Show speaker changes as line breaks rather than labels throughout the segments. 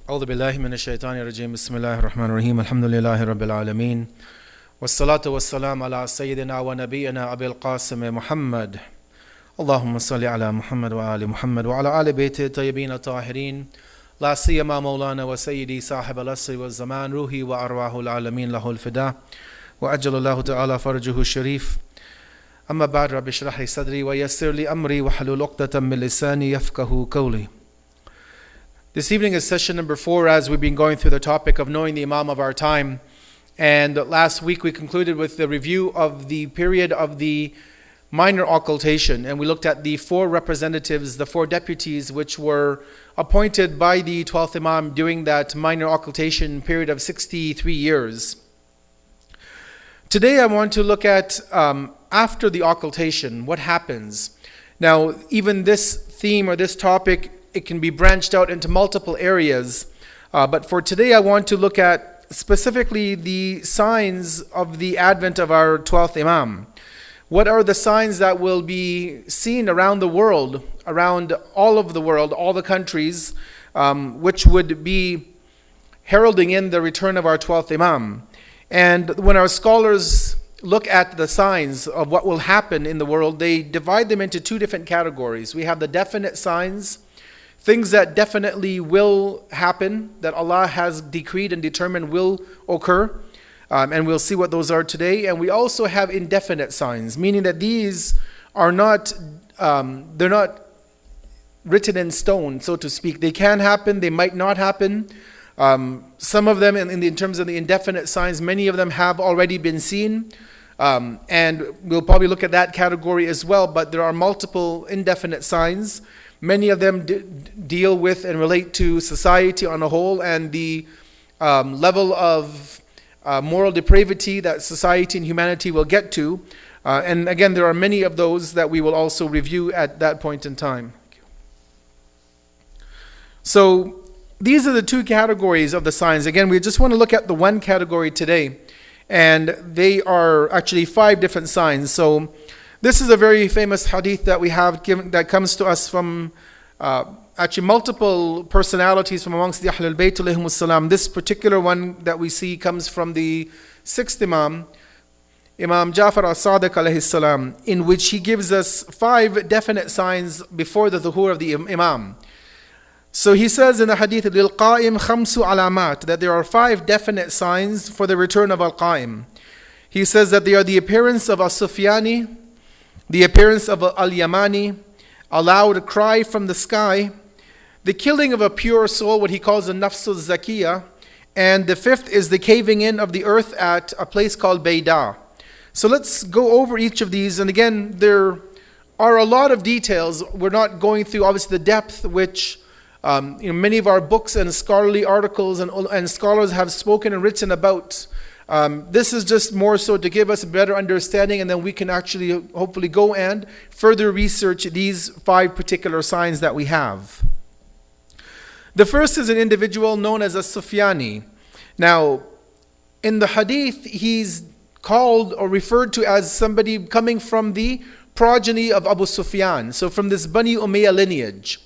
أعوذ بالله من الشيطان الرجيم بسم الله الرحمن الرحيم الحمد لله رب العالمين والصلاة والسلام على سيدنا ونبينا أبي القاسم محمد اللهم صل على محمد وآل محمد وعلى آل بيته الطيبين الطاهرين لا سيما مولانا وسيدي صاحب العصر والزمان روحي وأرواح العالمين له الفداء وأجل الله تعالى فرجه الشريف أما بعد رب اشرح لي صدري ويسر لي أمري واحلل عقدة من لساني يفقهوا قولي. This evening is session number 4 as we've been going through the topic of knowing the Imam of our time. And last week we concluded with the review of the period of the minor occultation. And we looked at the 4 representatives, the 4 deputies which were appointed by the 12th Imam during that minor occultation period of 63 years. Today I want to look at after the occultation, what happens. Now even this theme or this topic, it can be branched out into multiple areas. But for today, I want to look at specifically the signs of the advent of our 12th Imam. What are the signs that will be seen around the world, around all of the world, all the countries, which would be heralding in the return of our 12th Imam? And when our scholars look at the signs of what will happen in the world, they divide them into 2 different categories. We have the definite signs, things that definitely will happen, that Allah has decreed and determined will occur. And we'll see what those are today. And we also have indefinite signs, meaning that these are not, they're not written in stone, so to speak. They can happen, they might not happen. Some of them, in terms of the indefinite signs, many of them have already been seen. And we'll probably look at that category as well. But there are multiple indefinite signs. Many of them deal with and relate to society on a whole and the level of moral depravity that society and humanity will get to. And again, there are many of those that we will also review at that point in time. So these are the 2 categories of the signs. Again, we just want to look at the one category today. And they are actually 5 different signs. So this is a very famous hadith that we have that comes to us from actually multiple personalities from amongst the Ahlul Bayt alayhimus salam. This particular one that we see comes from the 6th Imam, Imam Ja'far al-Sadiq alayhis salam, in which he gives us 5 definite signs before the dhuhur of the Imam. So he says in the hadith, لِلْقَائِمْ خَمْسُ عَلَامَات, that there are 5 definite signs for the return of al-Qa'im. He says that they are the appearance of Sufyaani, the appearance of al-Yamaani, a loud cry from the sky, the killing of a pure soul, what he calls a nafsul zakiyah, and the 5th is the caving in of the earth at a place called Bayda. So let's go over each of these. And again, there are a lot of details. We're not going through obviously the depth which many of our books and scholarly articles and scholars have spoken and written about. This is just more so to give us a better understanding, and then we can actually hopefully go and further research these 5 particular signs that we have. The first is an individual known as a Sufyaani. Now, in the hadith, he's called or referred to as somebody coming from the progeny of Abu Sufyan, so from this Bani Umayyah lineage.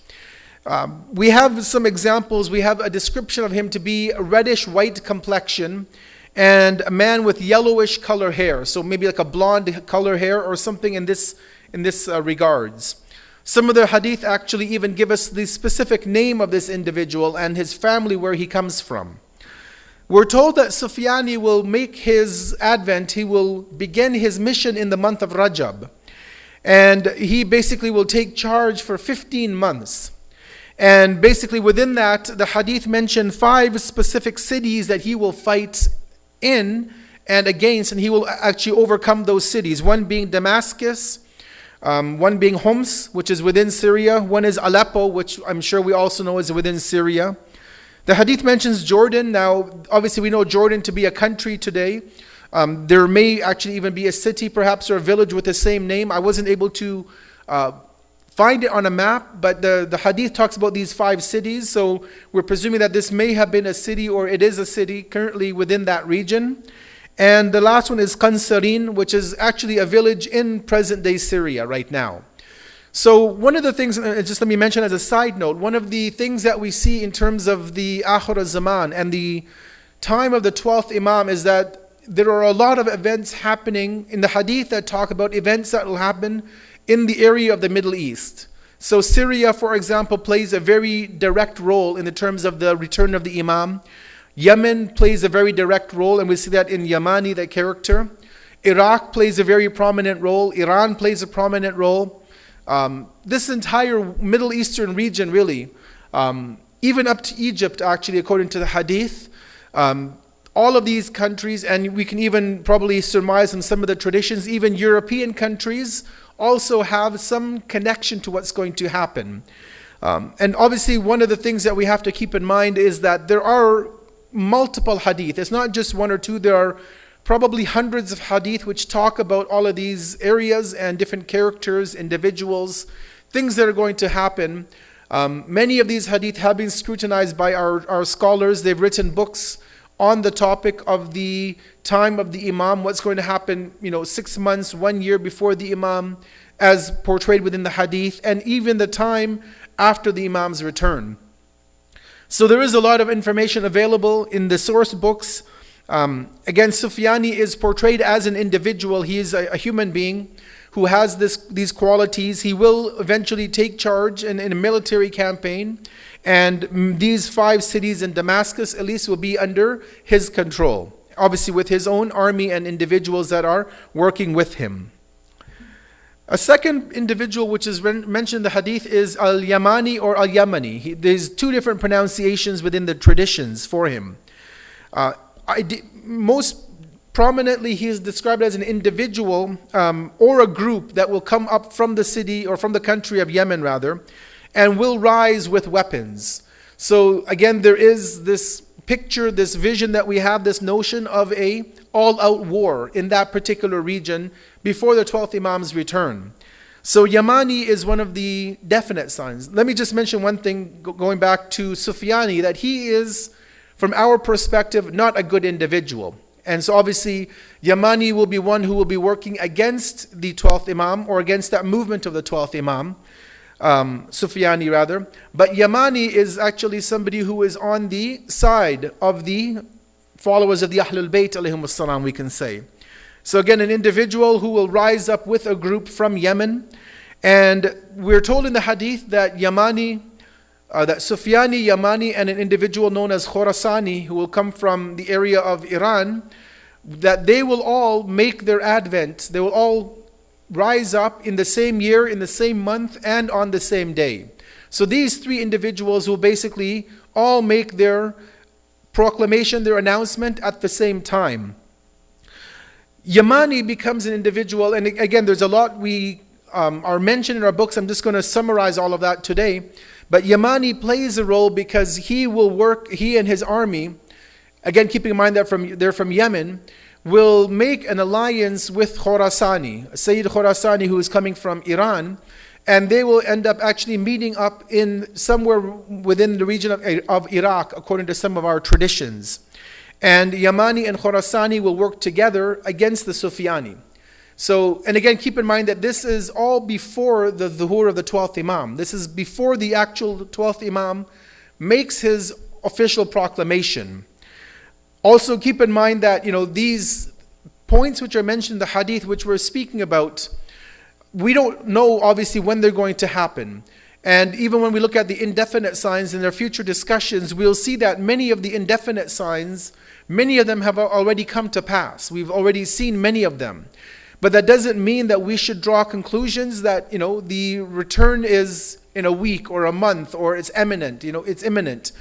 We have some examples. We have a description of him to be a reddish white complexion and a man with yellowish color hair, so maybe like a blonde color hair or something in this regards. Some of the hadith actually even give us the specific name of this individual and his family, where he comes from. We're told that Sufyaani will make his advent, he will begin his mission in the month of Rajab. And he basically will take charge for 15 months. And basically within that, the hadith mention 5 specific cities that he will fight in and against, and he will actually overcome those cities. One being Damascus, one being Homs, which is within Syria. One is Aleppo, which I'm sure we also know is within Syria. The hadith mentions Jordan. Now, obviously we know Jordan to be a country today. There may actually even be a city perhaps or a village with the same name. I wasn't able to find it on a map, but the hadith talks about these 5 cities. So we're presuming that this may have been a city, or it is a city currently within that region. And the last one is Qansarin, which is actually a village in present-day Syria right now. So one of the things, just let me mention as a side note, one of the things that we see in terms of the Akhir al-Zaman and the time of the 12th Imam is that there are a lot of events happening in the hadith that talk about events that will happen in the area of the Middle East. So Syria, for example, plays a very direct role in the terms of the return of the Imam. Yemen plays a very direct role, and we see that in Yamaani, that character. Iraq plays a very prominent role. Iran plays a prominent role. This entire Middle Eastern region, really, even up to Egypt, actually, according to the hadith, all of these countries, and we can even probably surmise in some of the traditions, even European countries also have some connection to what's going to happen. And obviously, one of the things that we have to keep in mind is that there are multiple hadith. It's not just one or two. There are probably hundreds of hadith which talk about all of these areas and different characters, individuals, things that are going to happen. Many of these hadith have been scrutinized by our scholars. They've written books on the topic of the time of the Imam, what's going to happen, 6 months, 1 year before the Imam, as portrayed within the hadith, and even the time after the Imam's return. So there is a lot of information available in the source books. Again, Sufyaani is portrayed as an individual. He is a human being who has these qualities. He will eventually take charge in a military campaign, and these 5 cities in Damascus at least will be under his control, obviously with his own army and individuals that are working with him. A second individual which is mentioned in the hadith is Al-Yamani or Al-Yamani. There's 2 different pronunciations within the traditions for him. Most prominently, he is described as an individual or a group that will come up from the city or from the country of Yemen rather, and will rise with weapons. So again, there is this picture, this vision that we have, this notion of a all-out war in that particular region before the 12th Imam's return. So Yamani is one of the definite signs. Let me just mention one thing going back to Sufyaani, that he is, from our perspective, not a good individual. And so obviously, Yamani will be one who will be working against the 12th Imam, or against that movement of the 12th Imam, Sufyaani rather. But Yamani is actually somebody who is on the side of the followers of the Ahlul Bayt alayhimus salam, we can say. So again, an individual who will rise up with a group from Yemen. And we're told in the hadith that Yamani, that Sufyaani, Yamani, and an individual known as Khorasani, who will come from the area of Iran, that they will all make their advent. They will all rise up in the same year, in the same month, and on the same day. So these 3 individuals will basically all make their proclamation, their announcement at the same time. Yamani becomes an individual, and again, there's a lot we are mentioned in our books. I'm just going to summarize all of that today. But Yamani plays a role because he will work, he and his army, again keeping in mind that they're from Yemen, will make an alliance with Khorasani, Sayyid Khorasani, who is coming from Iran, and they will end up actually meeting up in somewhere within the region of Iraq, according to some of our traditions. And Yamani and Khorasani will work together against the Sufyaani. So, and again, keep in mind that this is all before the Dhuhr of the 12th Imam. This is before the actual 12th Imam makes his official proclamation. Also, keep in mind that, these points which are mentioned in the hadith, which we're speaking about, we don't know, obviously, when they're going to happen. And even when we look at the indefinite signs in their future discussions, we'll see that many of the indefinite signs, many of them have already come to pass. We've already seen many of them. But that doesn't mean that we should draw conclusions that, the return is in a week or a month, or it's imminent, it's imminent.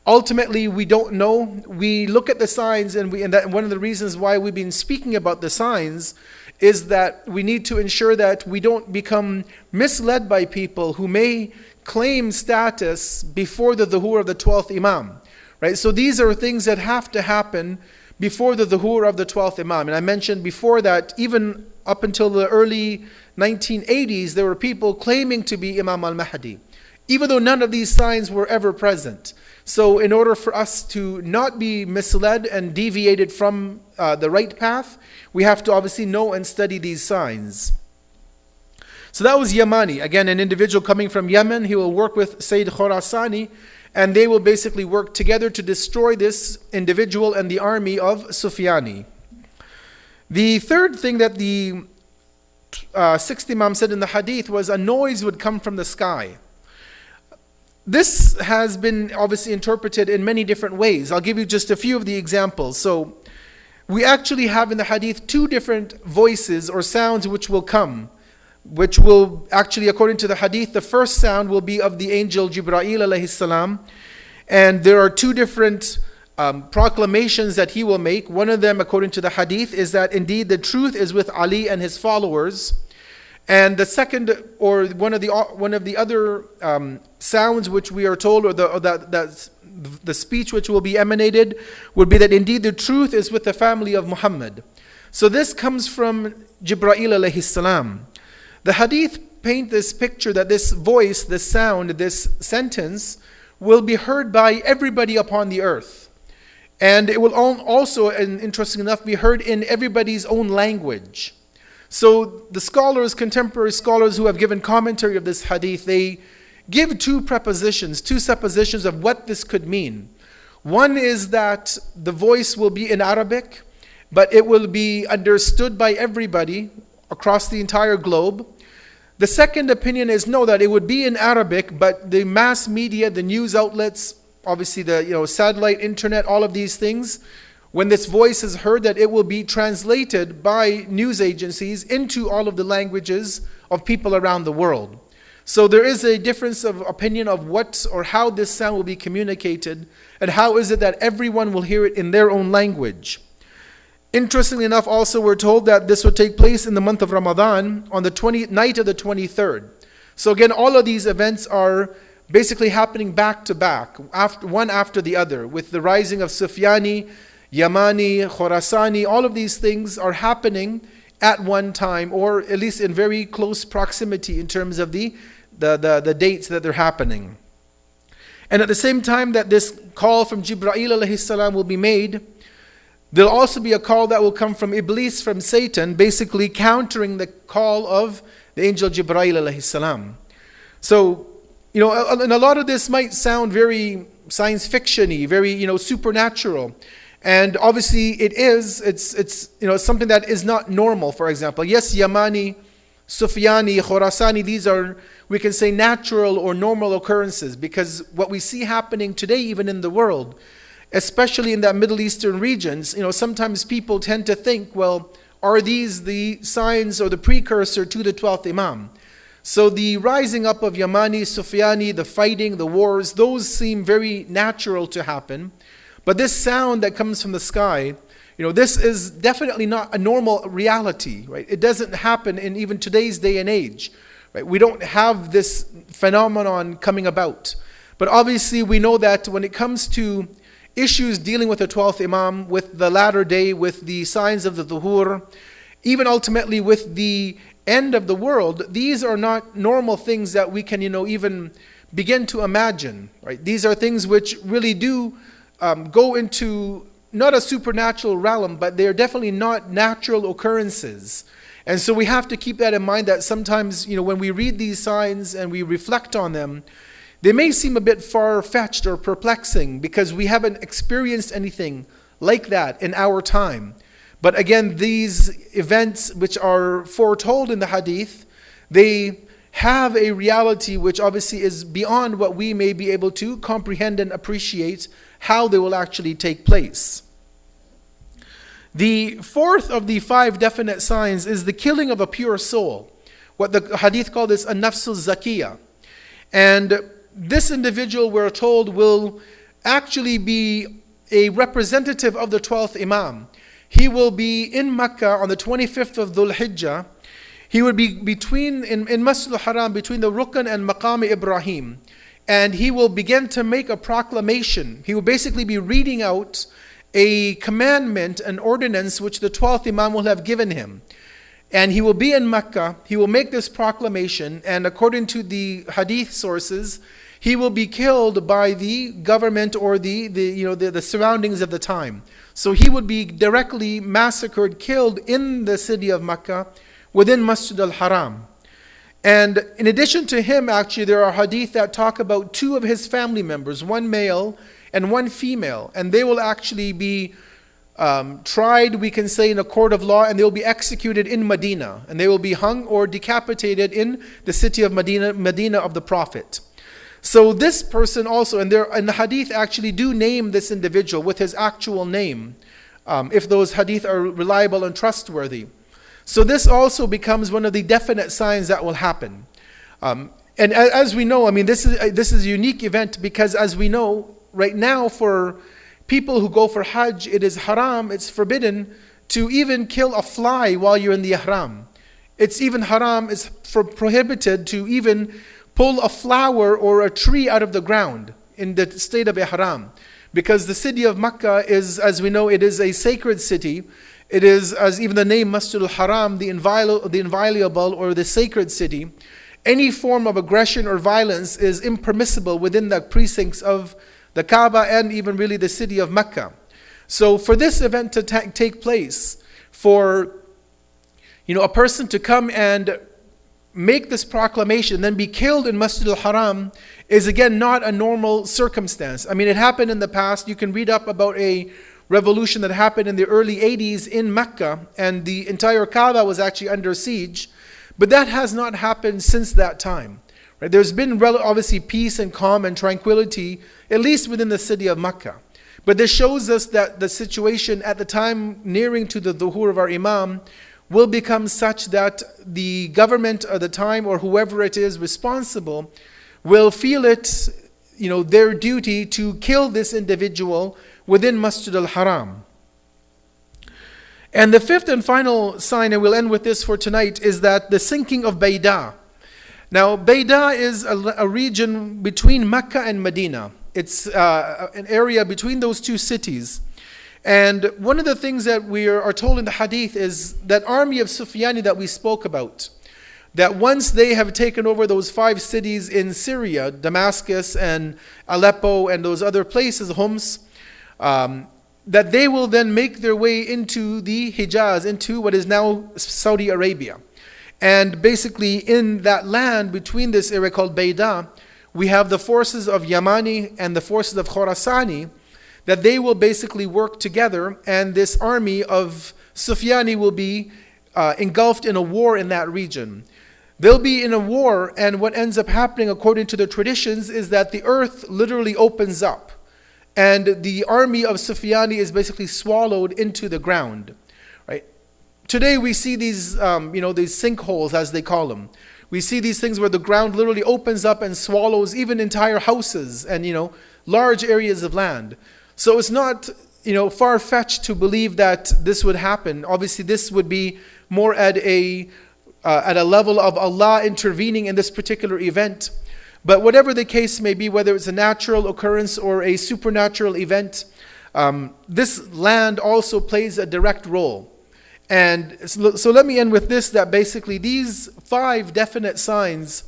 Ultimately, we don't know. We look at the signs, and that one of the reasons why we've been speaking about the signs is that we need to ensure that we don't become misled by people who may claim status before the Dhuhr of the 12th Imam. Right? So these are things that have to happen before the Dhuhr of the 12th Imam. And I mentioned before that even up until the early 1980s, there were people claiming to be Imam al-Mahdi, even though none of these signs were ever present. So in order for us to not be misled and deviated from the right path, we have to obviously know and study these signs. So that was Yamani. Again, an individual coming from Yemen. He will work with Sayyid Khurasani, and they will basically work together to destroy this individual and the army of Sufyaani. The third thing that the sixth Imam said in the hadith was a noise would come from the sky. This has been obviously interpreted in many different ways. I'll give you just a few of the examples. So we actually have in the hadith two different voices or sounds which will come, which will actually, according to the hadith, the first sound will be of the angel Jibreel alayhi salam, and there are two different proclamations that he will make. One of them, according to the hadith, is that indeed the truth is with Ali and his followers. And the second, or one of the other sounds which we are told, or the speech which will be emanated, would be that indeed the truth is with the family of Muhammad. So this comes from Jibreel alayhi salam. The hadith paint this picture that this voice, this sound, this sentence will be heard by everybody upon the earth. And it will also, and interesting enough, be heard in everybody's own language. So the scholars, contemporary scholars who have given commentary of this hadith, they give two suppositions of what this could mean. One is that the voice will be in Arabic, but it will be understood by everybody across the entire globe. The second opinion is no, that it would be in Arabic, but the mass media, the news outlets, obviously the satellite, internet, all of these things, when this voice is heard, that it will be translated by news agencies into all of the languages of people around the world. So there is a difference of opinion of what or how this sound will be communicated, and how is it that everyone will hear it in their own language. Interestingly enough, also we're told that this will take place in the month of Ramadan on the night of the 23rd. So again, all of these events are basically happening back to back, one after the other, with the rising of Sufyaani, Yamaani, Khurasani. All of these things are happening at one time, or at least in very close proximity in terms of the dates that they're happening. And at the same time that this call from Jibreel alayhi salam will be made, there'll also be a call that will come from Iblis, from Satan, basically countering the call of the angel Jibreel alayhi salam. So, and a lot of this might sound very science fiction-y, very, supernatural. And obviously it's something that is not normal. For example, yes, Yamani, Sufyaani, Khurasani, these are, we can say, natural or normal occurrences, because what we see happening today, even in the world, especially in that Middle Eastern regions, sometimes people tend to think, well, are these the signs or the precursor to the 12th Imam? So the rising up of Yamani, Sufyaani, the fighting, the wars, those seem very natural to happen. But this sound that comes from the sky, this is definitely not a normal reality, right? It doesn't happen in even today's day and age, right? We don't have this phenomenon coming about. But obviously we know that when it comes to issues dealing with the 12th Imam, with the latter day, with the signs of the Dhuhur, even ultimately with the end of the world, these are not normal things that we can, even begin to imagine, right? These are things which really do go into not a supernatural realm, but they are definitely not natural occurrences. And so we have to keep that in mind, that sometimes, when we read these signs and we reflect on them, they may seem a bit far-fetched or perplexing because we haven't experienced anything like that in our time. But again, these events which are foretold in the hadith, they have a reality which obviously is beyond what we may be able to comprehend and appreciate how they will actually take place. The fourth of the 5 definite signs is the killing of a pure soul. What the hadith called is an-nafsul zakiyah. And this individual, we're told, will actually be a representative of the 12th Imam. He will be in Mecca on the 25th of Dhul Hijjah. He would be in Masjid al-Haram, between the Rukn and Maqam Ibrahim. And he will begin to make a proclamation. He will basically be reading out a commandment, an ordinance which the 12th Imam will have given him. And he will be in Mecca, he will make this proclamation, and according to the hadith sources, he will be killed by the government or the surroundings of the time. So he would be directly massacred, killed in the city of Mecca, within Masjid al-Haram. And in addition to him, actually, there are hadith that talk about two of his family members, one male and one female. And they will actually be tried, we can say, in a court of law, and they will be executed in Medina. And they will be hung or decapitated in the city of Medina of the Prophet. So this person also, and the hadith actually do name this individual with his actual name, if those hadith are reliable and trustworthy. So this also becomes one of the definite signs that will happen. And as we know, I mean, this is a unique event because, as we know, right now for people who go for Hajj, it is haram, it's forbidden to even kill a fly while you're in the ihram. It's even haram, it's prohibited to even pull a flower or a tree out of the ground in the state of ihram. Because the city of Mecca is, as we know, it is a sacred city. It is, as even the name Masjid al-Haram, the inviolable or the sacred city. Any form of aggression or violence is impermissible within the precincts of the Kaaba and even really the city of Mecca. So for this event to take place, for a person to come and make this proclamation, then be killed in Masjid al-Haram, is again not a normal circumstance. I mean, it happened in the past. You can read up about a revolution that happened in the early 80s in Mecca, and the entire Kaaba was actually under siege. But that has not happened since that time. Right? There's been obviously peace and calm and tranquility, at least within the city of Mecca. But this shows us that the situation at the time nearing to the dhuhr of our Imam will become such that the government at the time, or whoever it is responsible, will feel it, their duty to kill this individual within Masjid al-Haram. And the fifth and final sign, and we'll end with this for tonight, is that the sinking of Bayda. Now, Bayda is a region between Mecca and Medina. It's an area between those two cities. And one of the things that we are told in the hadith is that army of Sufyaani that we spoke about, that once they have taken over those 5 cities in Syria, Damascus and Aleppo and those other places, Homs, that they will then make their way into the Hijaz, into what is now Saudi Arabia. And basically in that land between this area called Bayda, we have the forces of Yamaani and the forces of Khorasani, that they will basically work together, and this army of Sufyaani will be engulfed in a war in that region. They'll be in a war, and what ends up happening according to the traditions is that the earth literally opens up, and the army of Sufyaani is basically swallowed into the ground. Right? Today we see these, these sinkholes, as they call them. We see these things where the ground literally opens up and swallows even entire houses and large areas of land. So it's not far-fetched to believe that this would happen. Obviously, this would be more at a level of Allah intervening in this particular event. But whatever the case may be, whether it's a natural occurrence or a supernatural event, this land also plays a direct role. And so let me end with this, that basically these 5 definite signs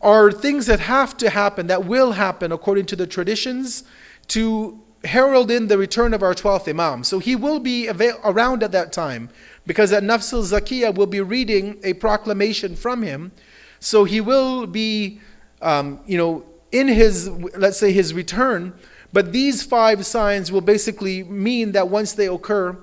are things that have to happen, that will happen according to the traditions, to herald in the return of our 12th Imam. So he will be around at that time, because at Nafs al-Zakiyah will be reading a proclamation from him. So he will be, in his, let's say, his return. But these 5 signs will basically mean that once they occur,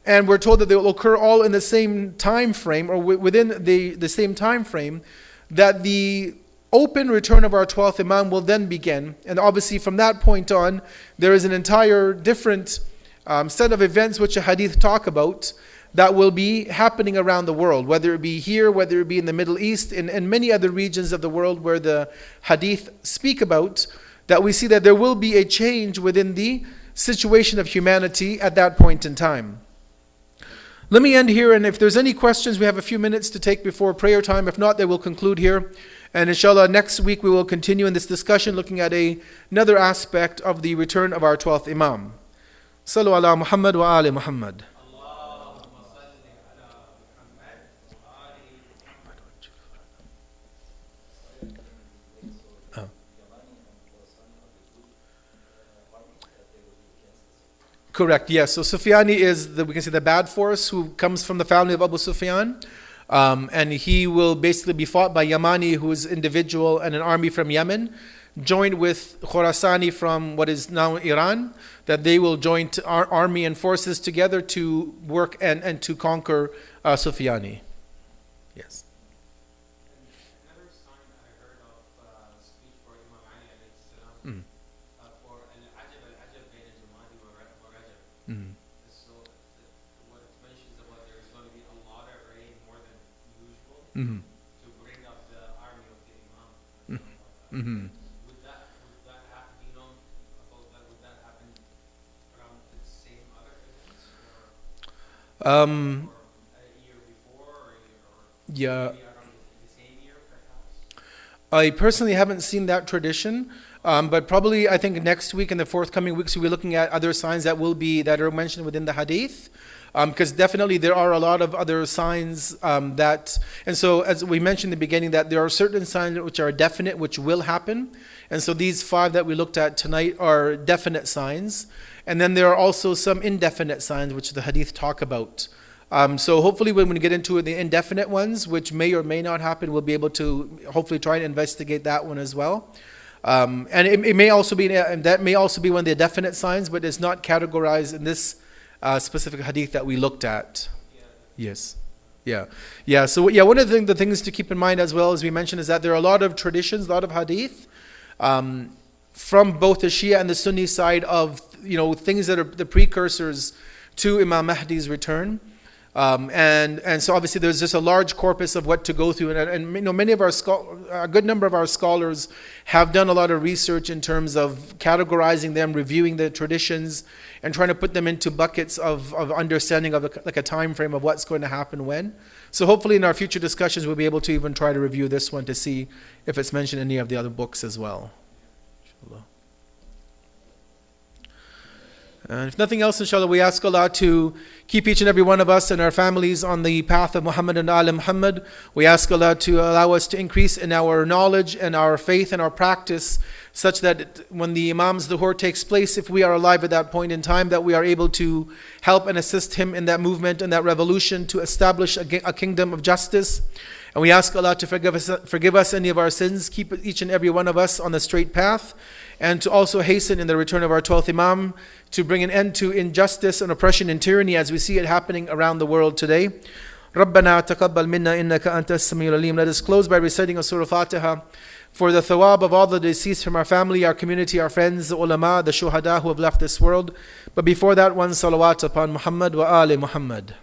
and we're told that they will occur all in the same time frame, or within the same time frame, that the open return of our 12th Imam will then begin. And obviously from that point on, there is an entire different set of events which the hadith talk about that will be happening around the world, whether it be here, whether it be in the Middle East, and many other regions of the world where the hadith speak about, that we see that there will be a change within the situation of humanity at that point in time. Let me end here, and if there's any questions, we have a few minutes to take before prayer time. If not, then we'll conclude here. And inshallah, next week we will continue in this discussion looking at another aspect of the return of our 12th Imam. Sallu ala Muhammad wa ali Muhammad. Correct, yes. So Sufyaani is, we can say, the bad force who comes from the family of Abu Sufyan. And he will basically be fought by Yamaani, who is individual, and an army from Yemen, joined with Khorasani from what is now Iran, that they will join our army and forces together to work and to conquer Sufyaani. Yes.
Another sign I heard of speech for Imam Ali alayhi salam
Mm.
for an Ajab Bayda Jamadi wa Rajab.
Mm.
So what it mentions about there is going to be a lot of rain more than usual
Mm.
to bring up the army of the Imam.
Mm.
Would that happen? Do you know about that? Would that happen around the same other events
Um,
or a year before or
yeah.
maybe around the same year perhaps?
I personally haven't seen that tradition, but probably I think next week and the forthcoming weeks we'll be looking at other signs that are mentioned within the hadith, because definitely there are a lot of other signs and so as we mentioned in the beginning, that there are certain signs which are definite, which will happen, and so these 5 that we looked at tonight are definite signs, and then there are also some indefinite signs which the hadith talk about. So hopefully when we get into the indefinite ones, which may or may not happen, we'll be able to hopefully try and investigate that one as well. And it may also be, that may also be one of the definite signs, but it's not categorized in this specific hadith that we looked at. Yes. Yeah. Yeah. So yeah, one of the things to keep in mind as well, as we mentioned, is that there are a lot of traditions, a lot of hadith, from both the Shia and the Sunni side of, things that are the precursors to Imam Mahdi's return. And so obviously there's just a large corpus of what to go through, and many of a good number of our scholars have done a lot of research in terms of categorizing them, reviewing the traditions, and trying to put them into buckets of understanding of like a time frame of what's going to happen when. So hopefully in our future discussions we'll be able to even try to review this one to see if it's mentioned in any of the other books as well. Inshallah. And if nothing else, inshallah, we ask Allah to keep each and every one of us and our families on the path of Muhammad and Al Muhammad. We ask Allah to allow us to increase in our knowledge and our faith and our practice, such that when the Imam's Dhuhr takes place, if we are alive at that point in time, that we are able to help and assist him in that movement and that revolution to establish a kingdom of justice. And we ask Allah to forgive us any of our sins, keep each and every one of us on the straight path, and to also hasten in the return of our 12th Imam to bring an end to injustice and oppression and tyranny as we see it happening around the world today. رَبَّنَا تَقَبَّلْ مِنَّا إِنَّكَ أَنْتَ السَّمِيعُ الْعَلِيمُ. Let us close by reciting a Surah Fatiha for the thawab of all the deceased from our family, our community, our friends, the ulama, the shuhada who have left this world. But before that, one salawat upon Muhammad wa ali Muhammad.